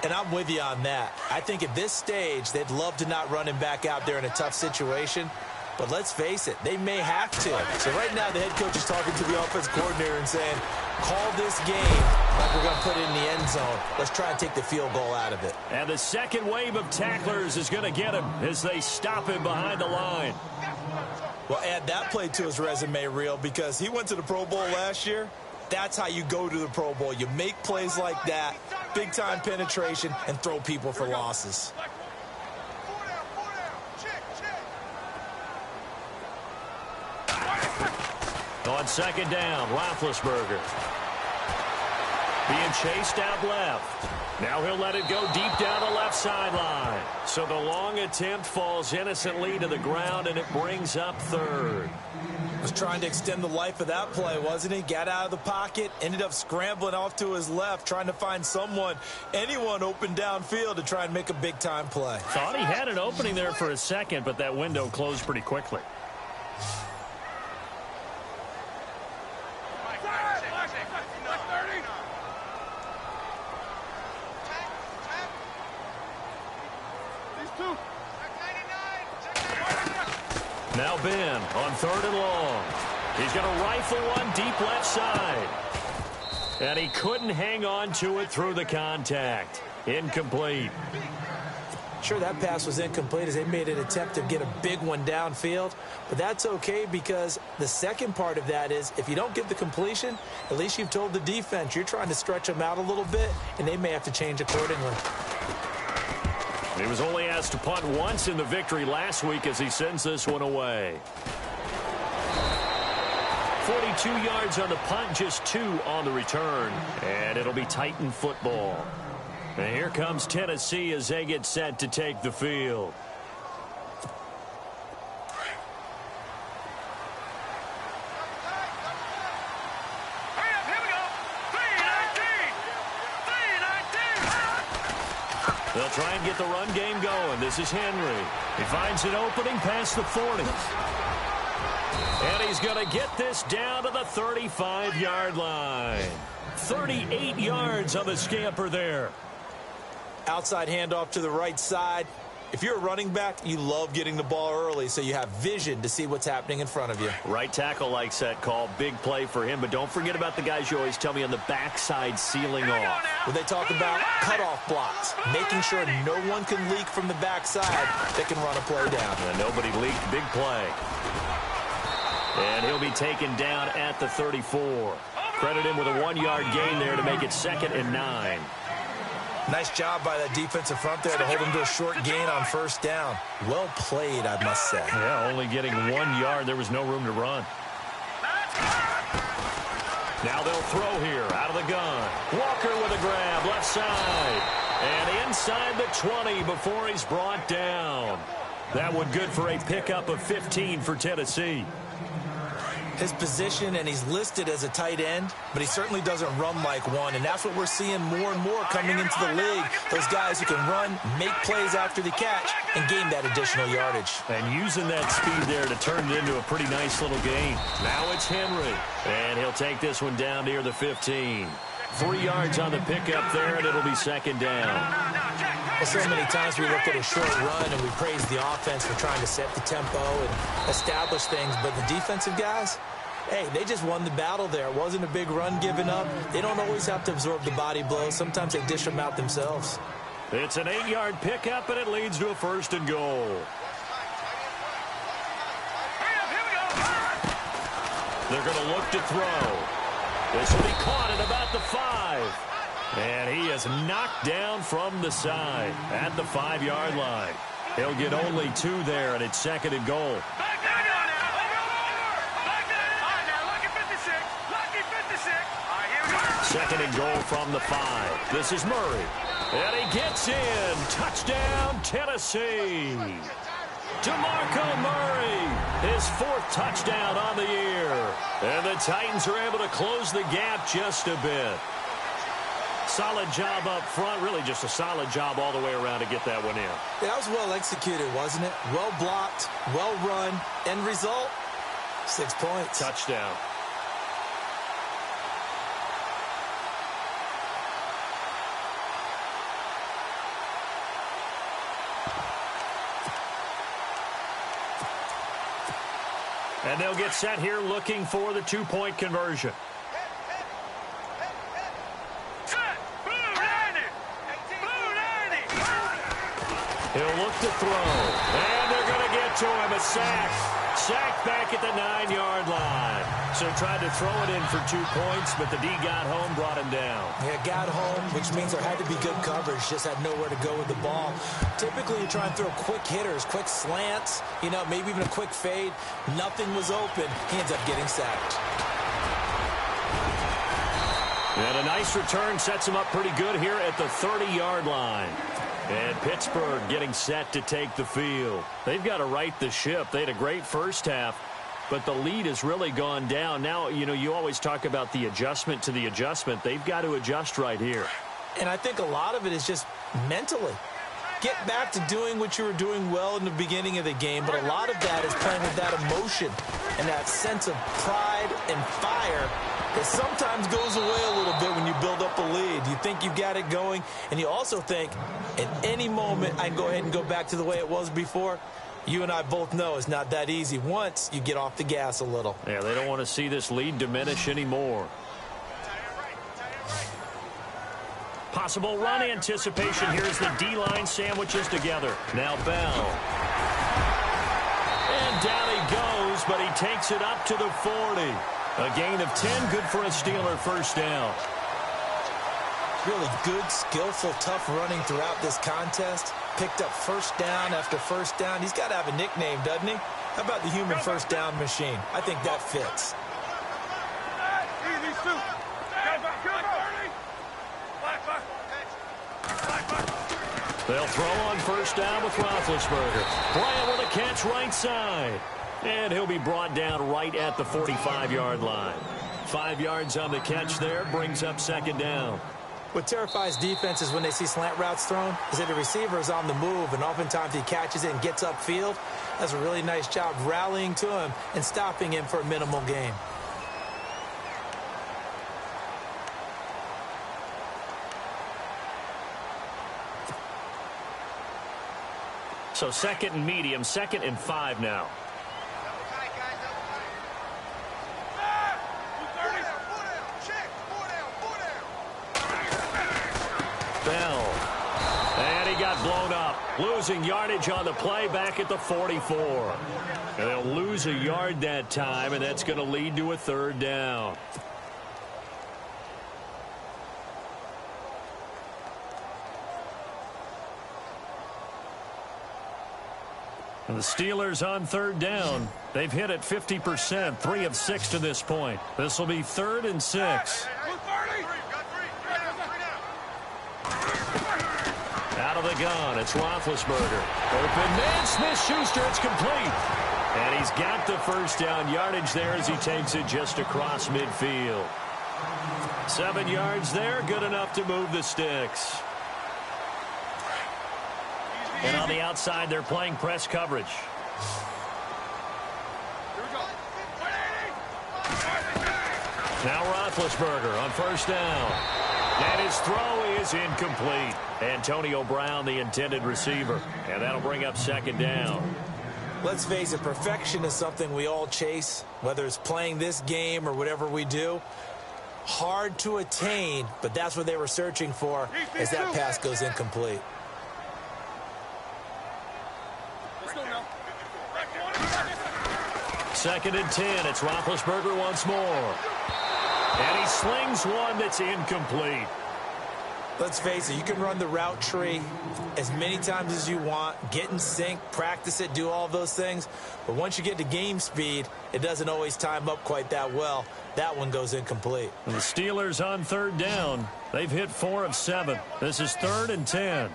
Speaker 3: And I'm with you on that. I think at this stage, they'd love to not run him back out there in a tough situation. But let's face it, they may have to. So right now, the head coach is talking to the offense coordinator and saying, call this game like we're going to put it in the end zone. Let's try and take the field goal out of it.
Speaker 2: And the second wave of tacklers is going to get him as they stop him behind the line.
Speaker 3: Well, add that play to his resume reel because he went to the Pro Bowl last year. That's how you go to the Pro Bowl. You make plays like that, big-time penetration, and throw people for losses.
Speaker 2: On second down, Roethlisberger being chased out left. Now he'll let it go deep down the left sideline. So the long attempt falls innocently to the ground, and it brings up third.
Speaker 3: Was trying to extend the life of that play, wasn't he? Got out of the pocket, ended up scrambling off to his left, trying to find anyone open downfield to try and make a big-time play.
Speaker 2: Thought he had an opening there for a second, but that window closed pretty quickly. Now Ben on third and long. He's going to rifle one deep left side. And he couldn't hang on to it through the contact. Incomplete.
Speaker 3: Sure, that pass was incomplete as they made an attempt to get a big one downfield. But that's okay because the second part of that is if you don't get the completion, at least you've told the defense you're trying to stretch them out a little bit, and they may have to change accordingly.
Speaker 2: He was only asked to punt once in the victory last week as he sends this one away. 42 yards on the punt, just 2 on the return. And it'll be Titan football. And here comes Tennessee as they get set to take the field. They'll try and get the run game going. This is Henry. He finds an opening past the 40. And he's going to get this down to the 35-yard line. 38 yards on the scamper there.
Speaker 3: Outside handoff to the right side. If you're a running back, you love getting the ball early so you have vision to see what's happening in front of you.
Speaker 2: Right tackle likes that call. Big play for him. But don't forget about the guys you always tell me on the backside sealing off.
Speaker 3: When they talk about cutoff blocks, making sure no one can leak from the backside that can run a play down.
Speaker 2: And nobody leaked. Big play. And he'll be taken down at the 34. Credit him with a 1-yard gain there to make it 2nd and 9.
Speaker 3: Nice job by that defensive front there to hold him to a short gain on first down. Well played, I must say.
Speaker 2: Yeah, only getting 1 yard. There was no room to run. Now they'll throw here out of the gun. Walker with a grab, left side. And inside the 20 before he's brought down. That one good for a pickup of 15 for Tennessee.
Speaker 3: his position, and he's listed as a tight end, but he certainly doesn't run like one, and that's what we're seeing more and more coming into the league. Those guys who can run, make plays after the catch, and gain that additional yardage.
Speaker 2: And using that speed there to turn it into a pretty nice little gain. Now it's Henry, and he'll take this one down near the 15. 3 yards on the pickup there, and it'll be second down.
Speaker 3: Well, so many times we look at a short run and we praise the offense for trying to set the tempo and establish things, but the defensive guys, hey, they just won the battle there. It wasn't a big run given up. They don't always have to absorb the body blows. Sometimes they dish them out themselves.
Speaker 2: It's an 8-yard pickup, and it leads to a 1st and goal. They're going to look to throw. This will be caught at about the 5. And he is knocked down from the side at the 5-yard line. He'll get only 2 there, and it's 2nd and goal. Second and goal from the 5. This is Murray. And he gets in. Touchdown, Tennessee. DeMarco Murray, his 4th touchdown on the year. And the Titans are able to close the gap just a bit. Solid job up front, really just a solid job all the way around to get that one in.
Speaker 3: Yeah, that was well executed, wasn't it? Well blocked, well run. End result, 6 points.
Speaker 2: Touchdown. And they'll get set here looking for the 2-point conversion. He'll look to throw. And they're going to get to him. A sack. Sack back at the 9-yard line. So tried to throw it in for 2 points, but the D got home, brought him down.
Speaker 3: Yeah, got home, which means there had to be good coverage. Just had nowhere to go with the ball. Typically, you try and throw quick hitters, quick slants, maybe even a quick fade. Nothing was open. He ends up getting sacked.
Speaker 2: And a nice return sets him up pretty good here at the 30-yard line. And Pittsburgh getting set to take the field. They've got to right the ship. They had a great first half, but the lead has really gone down. Now, you always talk about the adjustment to the adjustment. They've got to adjust right here.
Speaker 3: And I think a lot of it is just mentally. Get back to doing what you were doing well in the beginning of the game, but a lot of that is playing with that emotion and that sense of pride and fire that sometimes goes away a little bit when you build up a lead. You think you got it going, and you also think at any moment I can go ahead and go back to the way it was before. You and I both know it's not that easy once you get off the gas a little.
Speaker 2: Yeah, they don't want to see this lead diminish anymore. Possible run anticipation here as the D-line sandwiches together. Now Bell. And down he goes, but he takes it up to the 40. A gain of 10, good for a Steeler first down.
Speaker 3: Really good, skillful, tough running throughout this contest. Picked up first down after first down. He's got to have a nickname, doesn't he? How about the human first down machine? I think that fits.
Speaker 2: They'll throw on first down with Roethlisberger. Bryant with a catch right side. And he'll be brought down right at the 45-yard line. 5 yards on the catch there, brings up second down.
Speaker 3: What terrifies defenses when they see slant routes thrown is that the receiver is on the move, and oftentimes he catches it and gets upfield. Does a really nice job rallying to him and stopping him for a minimal gain.
Speaker 2: So 2nd and medium, 2nd and 5 now. Bell. And he got blown up. Losing yardage on the play back at the 44. And they'll lose a yard that time, and that's going to lead to a 3rd down. And the Steelers on 3rd down. They've hit it 50%, 3 of 6 to this point. This will be 3rd and 6. Out of the gun, it's Roethlisberger. Open man, Smith-Schuster, it's complete. And he's got the first down yardage there as he takes it just across midfield. 7 yards there, good enough to move the sticks. And on the outside, they're playing press coverage. Now Roethlisberger on first down. And his throw is incomplete. Antonio Brown, the intended receiver. And that'll bring up second down.
Speaker 3: Let's face it, perfection is something we all chase, whether it's playing this game or whatever we do. Hard to attain, but that's what they were searching for as that pass goes incomplete.
Speaker 2: Second and 10. It's Roethlisberger once more. And he slings one that's incomplete.
Speaker 3: Let's face it, you can run the route tree as many times as you want, get in sync, practice it, do all those things. But once you get to game speed, it doesn't always time up quite that well. That one goes incomplete.
Speaker 2: And the Steelers on third down. They've hit 4 of 7. This is 3rd and 10.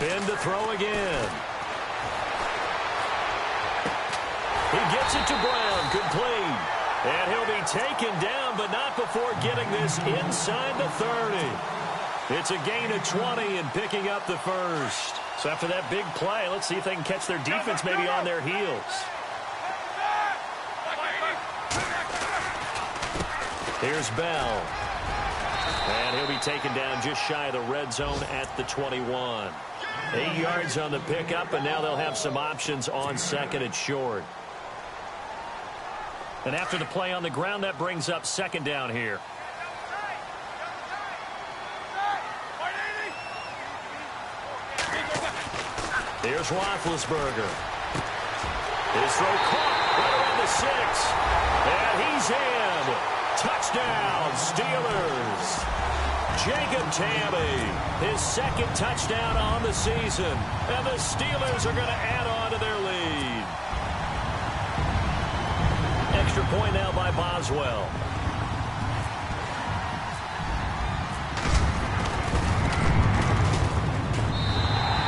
Speaker 2: Ben to throw again. He gets it to Brown, complete. And he'll be taken down, but not before getting this inside the 30. It's a gain of 20 and picking up the first. So after that big play, let's see if they can catch their defense maybe on their heels. Here's Bell. And he'll be taken down just shy of the red zone at the 21. 8 yards on the pickup, and now they'll have some options on second and short. And after the play on the ground, that brings up second down here. Here's Roethlisberger. His throw caught right around the 6. And he's in. Touchdown, Steelers. Jacob Tamme, his second touchdown on the season. And the Steelers are going to add on to their lead. Extra point now by Boswell.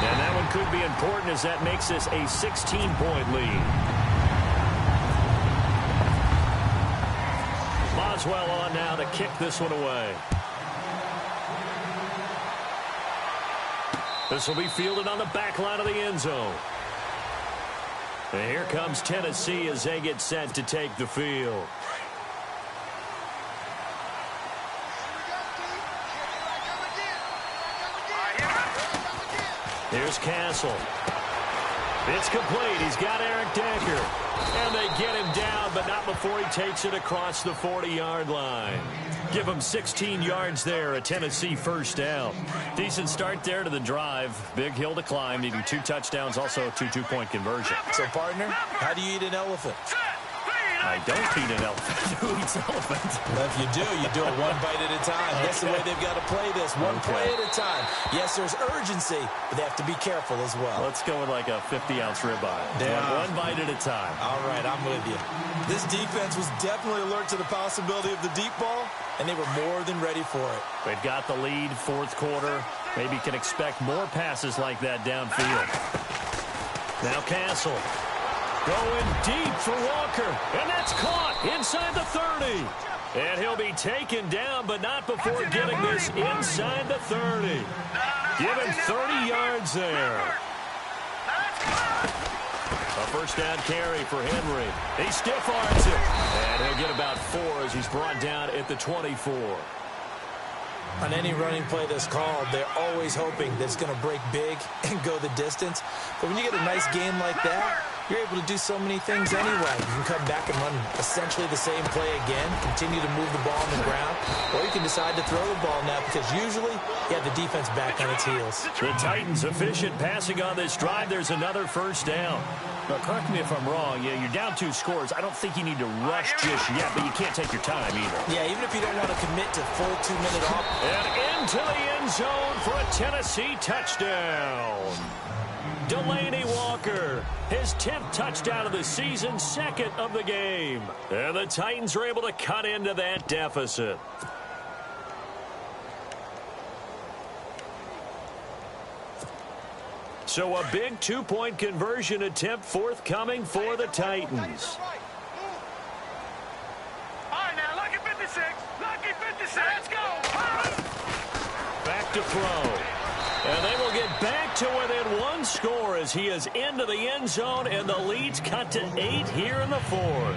Speaker 2: And that one could be important as that makes this a 16-point lead. Boswell on now to kick this one away. This will be fielded on the back line of the end zone. And here comes Tennessee as they get set to take the field. Here's Castle. It's complete. He's got Eric Decker. And they get him down, but not before he takes it across the 40-yard line. Give him 16 yards there, a Tennessee first down. Decent start there to the drive. Big hill to climb, needing 2 touchdowns, also a 2-2-point conversion.
Speaker 3: So, partner, how do you eat an elephant?
Speaker 2: I don't feed an elephant. Who eats elephant?
Speaker 3: Well, if you do it one bite at a time. That's the way they've got to play this, one play at a time. Yes, there's urgency, but they have to be careful as well.
Speaker 2: Let's go with like a 50-ounce ribeye.
Speaker 3: Yeah.
Speaker 2: One bite at a time.
Speaker 3: All right, I'm with you. This defense was definitely alert to the possibility of the deep ball, and they were more than ready for it.
Speaker 2: They've got the lead, fourth quarter. Maybe can expect more passes like that downfield. Now Castle. Going deep for Walker, and that's caught inside the 30. And he'll be taken down, but not before getting this inside the 30. Give him 30 yards there. A first down carry for Henry. He stiff arms it, and he'll get about 4 as he's brought down at the 24.
Speaker 3: On any running play that's called, they're always hoping that it's going to break big and go the distance. But when you get a nice game like that, you're able to do so many things anyway. You can come back and run essentially the same play again, continue to move the ball on the ground, or you can decide to throw the ball now because usually you have the defense back on its heels.
Speaker 2: The Titans efficient passing on this drive. There's another first down. Now, correct me if I'm wrong. Yeah, you're down 2 scores. I don't think you need to rush just yet, but you can't take your time either.
Speaker 3: Yeah, even if you don't want to commit to full 2-minute off.
Speaker 2: And into the end zone for a Tennessee touchdown. Delaney Walker, his 10th touchdown of the season, 2nd of the game. And the Titans are able to cut into that deficit. So a big two-point conversion attempt forthcoming for the Titans.
Speaker 4: All right, now, lucky 56. Lucky 56. Let's go.
Speaker 2: Back to throw. And they will get back to within one score as he is into the end zone, and the lead's cut to 8 here in the fourth.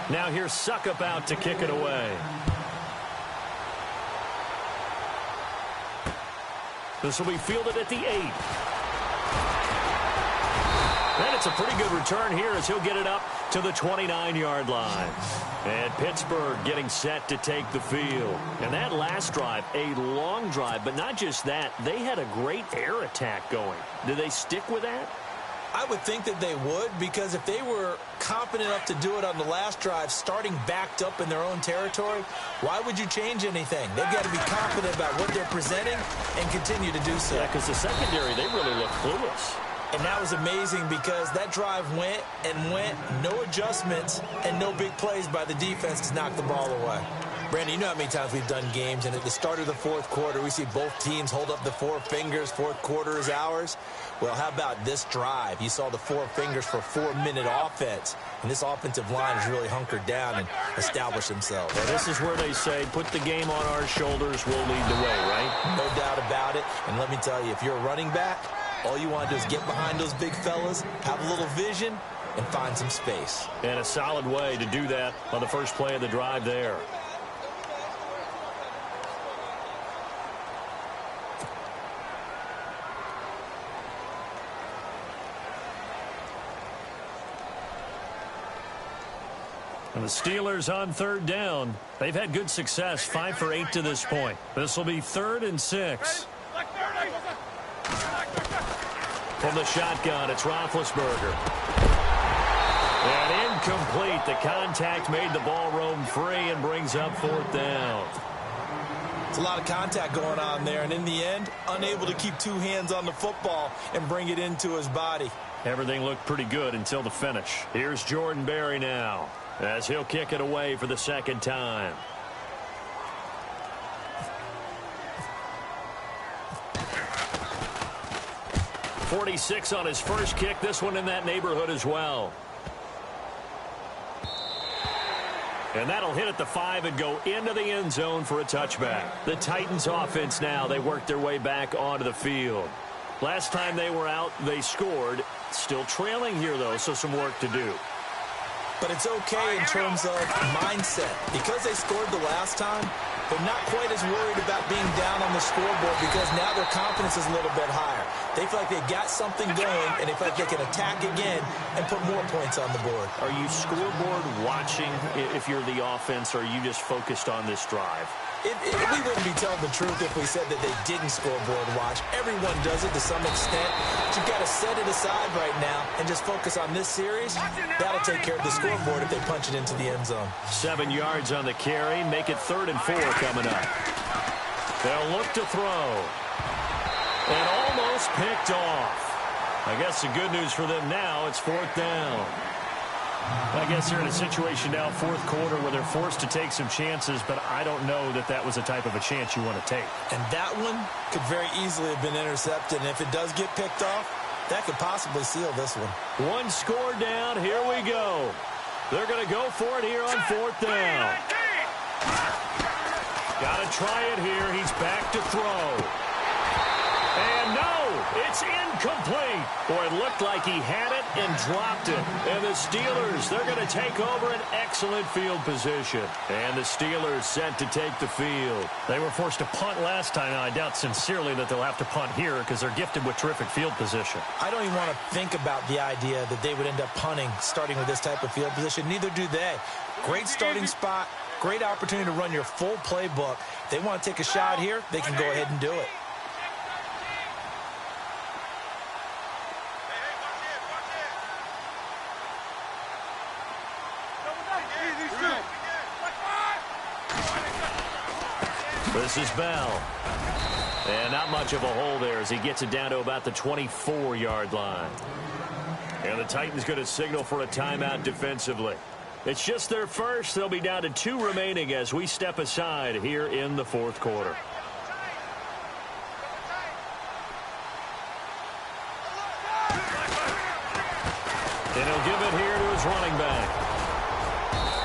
Speaker 2: Now here's Suckup out to kick it away. This will be fielded at the 8. And it's a pretty good return here as he'll get it up to the 29-yard line. And Pittsburgh getting set to take the field. And that last drive, a long drive, but not just that, they had a great air attack going. Do they stick with that?
Speaker 3: I would think that they would, because if they were confident enough to do it on the last drive, starting backed up in their own territory, why would you change anything? They've got to be confident about what they're presenting and continue to do so.
Speaker 2: Yeah, because the secondary, they really look clueless.
Speaker 3: And that was amazing because that drive went and went, no adjustments, and no big plays by the defense to knock the ball away. Brandon, you know how many times we've done games, and at the start of the fourth quarter, we see both teams hold up the 4 fingers, fourth quarter is ours. Well, how about this drive? You saw the 4 fingers for 4-minute offense, and this offensive line has really hunkered down and established themselves.
Speaker 2: Well, this is where they say, put the game on our shoulders, we'll lead the way, right?
Speaker 3: No doubt about it, and let me tell you, if you're a running back, all you want to do is get behind those big fellas, have a little vision, and find some space.
Speaker 2: And a solid way to do that on the first play of the drive there. And the Steelers on third down. They've had good success, 5 for 8 to this point. This will be 3rd and 6. From the shotgun, it's Roethlisberger. And incomplete. The contact made the ball roam free and brings up 4th down.
Speaker 3: It's a lot of contact going on there, and in the end, unable to keep 2 hands on the football and bring it into his body.
Speaker 2: Everything looked pretty good until the finish. Here's Jordan Berry now, as he'll kick it away for the second time. .46 on his first kick. This one in that neighborhood as well. And that'll hit at the 5 and go into the end zone for a touchback. The Titans offense now, they worked their way back onto the field. Last time they were out, they scored. Still trailing here, though, so some work to do.
Speaker 3: But it's okay in terms of mindset. Because they scored the last time, they're not quite as worried about being down on the scoreboard because now their confidence is a little bit higher. They feel like they got something going, and they feel like they can attack again and put more points on the board.
Speaker 2: Are you scoreboard watching if you're the offense, or are you just focused on this drive?
Speaker 3: We wouldn't be telling the truth if we said that they didn't scoreboard watch. Everyone does it to some extent. But you've got to set it aside right now and just focus on this series. That'll take care of the scoreboard if they punch it into the end zone.
Speaker 2: 7 yards on the carry. Make it 3rd and 4 coming up. They'll look to throw. And almost picked off. I guess the good news for them now, it's 4th down. I guess they're in a situation now, 4th quarter, where they're forced to take some chances, but I don't know that that was the type of a chance you want to take.
Speaker 3: And that one could very easily have been intercepted, and if it does get picked off, that could possibly seal this one.
Speaker 2: 1 score down. Here we go. They're going to go for it here on 4th down. Got to try it here. He's back to throw. And no, it's incomplete. Boy, it looked like he had it and dropped it. And the Steelers, they're going to take over an excellent field position. And the Steelers set to take the field. They were forced to punt last time. Now, I doubt sincerely that they'll have to punt here because they're gifted with terrific field position.
Speaker 3: I don't even want to think about the idea that they would end up punting starting with this type of field position. Neither do they. Great starting spot, great opportunity to run your full playbook. If they want to take a shot here, they can go ahead and do it.
Speaker 2: This is Bell. And not much of a hole there as he gets it down to about the 24-yard line. And the Titans going to signal for a timeout defensively. It's just their first. They'll be down to 2 remaining as we step aside here in the fourth quarter. And he'll give it here to his running back.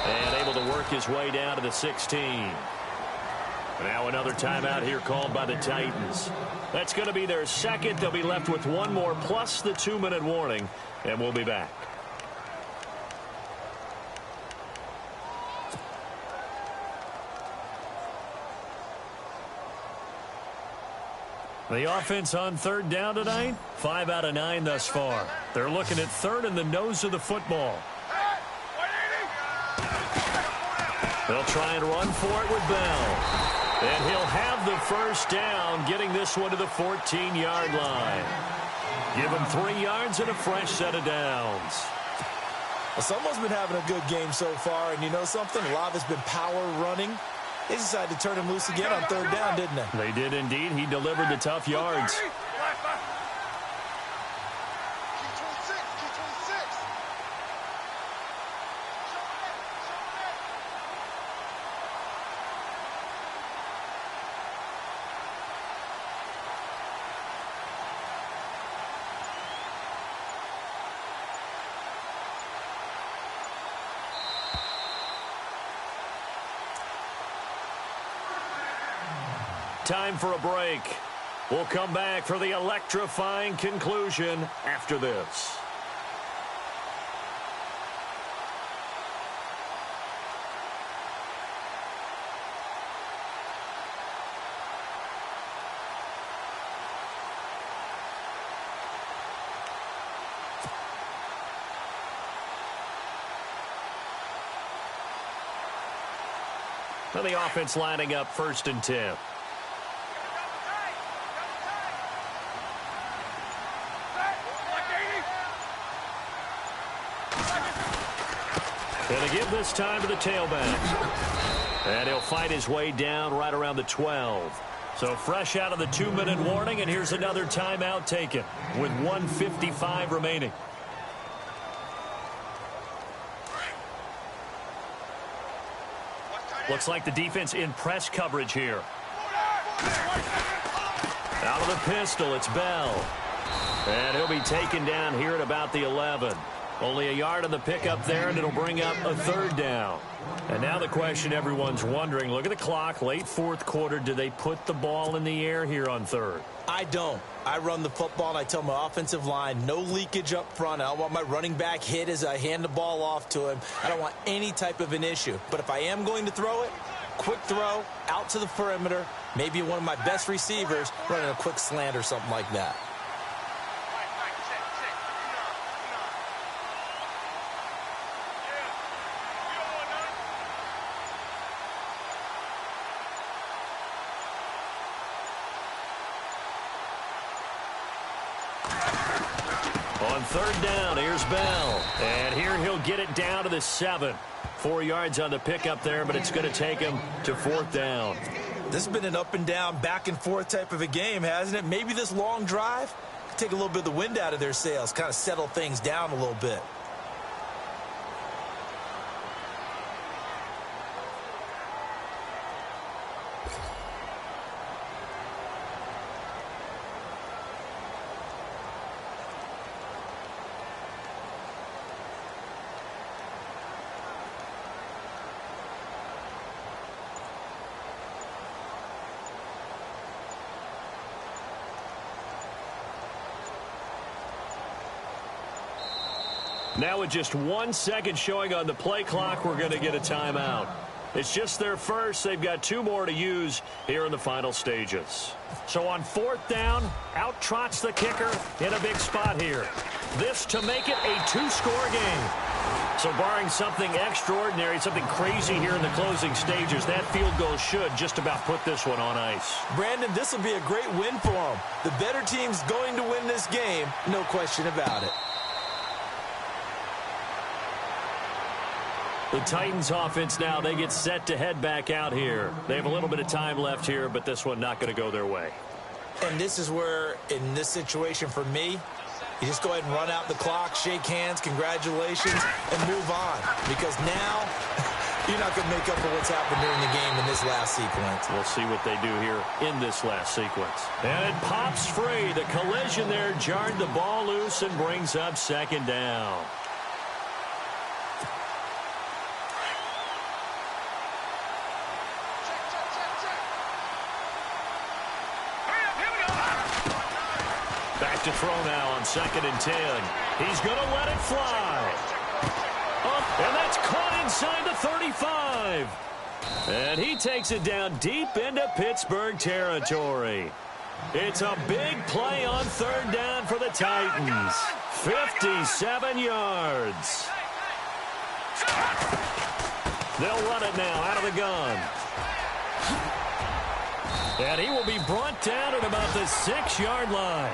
Speaker 2: And able to work his way down to the 16. Now another timeout here called by the Titans. That's going to be their second. They'll be left with one more plus the 2-minute warning. And we'll be back. The offense on third down tonight, 5 out of 9 thus far. They're looking at third in the nose of the football. They'll try and run for it with Bell. And he'll have the first down, getting this one to the 14-yard line. Give him 3 yards and a fresh set of downs.
Speaker 3: Well, someone's been having a good game so far, and you know something? A lot of it's been power running. They decided to turn him loose again on third down, didn't they?
Speaker 2: They did indeed. He delivered the tough yards. Time for a break. We'll come back for the electrifying conclusion after this. Now the offense lining up 1st and 10. Going to give this time to the tailback. And he'll fight his way down right around the 12. So fresh out of the 2-minute warning, and here's another timeout taken with 1:55 remaining. Looks like the defense in press coverage here. Out of the pistol, it's Bell. And he'll be taken down here at about the 11. Only a yard on the pickup there, and it'll bring up a 3rd down. And now the question everyone's wondering, look at the clock, late 4th quarter. Do they put the ball in the air here on 3rd?
Speaker 3: I don't. I run the football, and I tell my offensive line, no leakage up front. I don't want my running back hit as I hand the ball off to him. I don't want any type of an issue. But if I am going to throw it, quick throw, out to the perimeter, maybe one of my best receivers running a quick slant or something like that.
Speaker 2: On 3rd down, here's Bell. And here he'll get it down to the 7. 4 yards on the pickup there, but it's going to take him to 4th down.
Speaker 3: This has been an up and down, back and forth type of a game, hasn't it? Maybe this long drive could take a little bit of the wind out of their sails, kind of settle things down a little bit.
Speaker 2: Now with just 1 second showing on the play clock, we're going to get a timeout. It's just their first. They've got 2 more to use here in the final stages. So on 4th down, out trots the kicker in a big spot here. This to make it a 2-score game. So barring something extraordinary, something crazy here in the closing stages, that field goal should just about put this one on ice.
Speaker 3: Brandon, this will be a great win for them. The better team's going to win this game, no question about it.
Speaker 2: The Titans offense now, they get set to head back out here. They have a little bit of time left here, but this one not going to go their way.
Speaker 3: And this is where, in this situation for me, You just go ahead and run out the clock, shake hands, congratulations, and move on. Because now, you're not going to make up for what's happened during the game in this last sequence.
Speaker 2: We'll see what they do here in this last sequence. And it pops free. The collision there jarred the ball loose and brings up second down. Back to throw now on 2nd and 10. He's going to let it fly. And that's caught inside the 35. And he takes it down deep into Pittsburgh territory. It's a big play on 3rd down for the Titans. 57 yards. They'll run it now out of the gun. And he will be brought down at about the 6-yard line.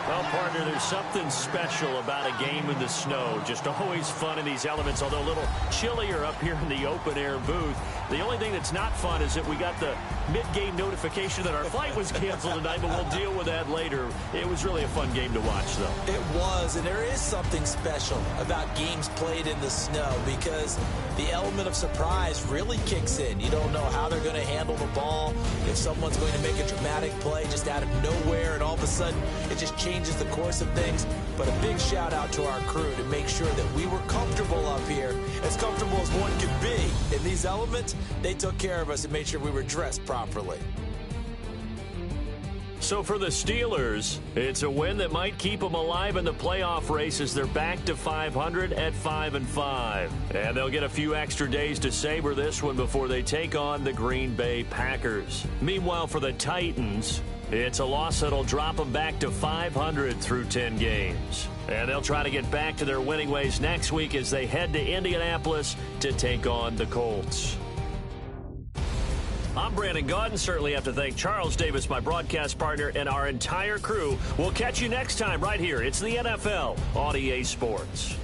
Speaker 2: Well, partner, there's something special about a game in the snow. Just always fun in these elements, although a little chillier up here in the open-air booth. The only thing that's not fun is that we got the mid-game notification that our flight was canceled tonight, but we'll deal with that later. It was really a fun game to watch, though.
Speaker 3: It was, and there is something special about games played in the snow because the element of surprise really kicks in. You don't know how they're going to handle the ball, if someone's going to make a dramatic play just out of nowhere, and all of a sudden it just changes the course of things. But a big shout out to our crew to make sure that we were comfortable up here, as comfortable as one could be. In these elements, they took care of us and made sure we were dressed properly.
Speaker 2: So for the Steelers, it's a win that might keep them alive in the playoff race as they're back to 500 at 5-5. And they'll get a few extra days to savor this one before they take on the Green Bay Packers. Meanwhile, for the Titans, it's a loss that'll drop them back to 500 through 10 games. And they'll try to get back to their winning ways next week as they head to Indianapolis to take on the Colts. I'm Brandon Gaudin. Certainly have to thank Charles Davis, my broadcast partner, and our entire crew. We'll catch you next time right here. It's the NFL on EA Sports.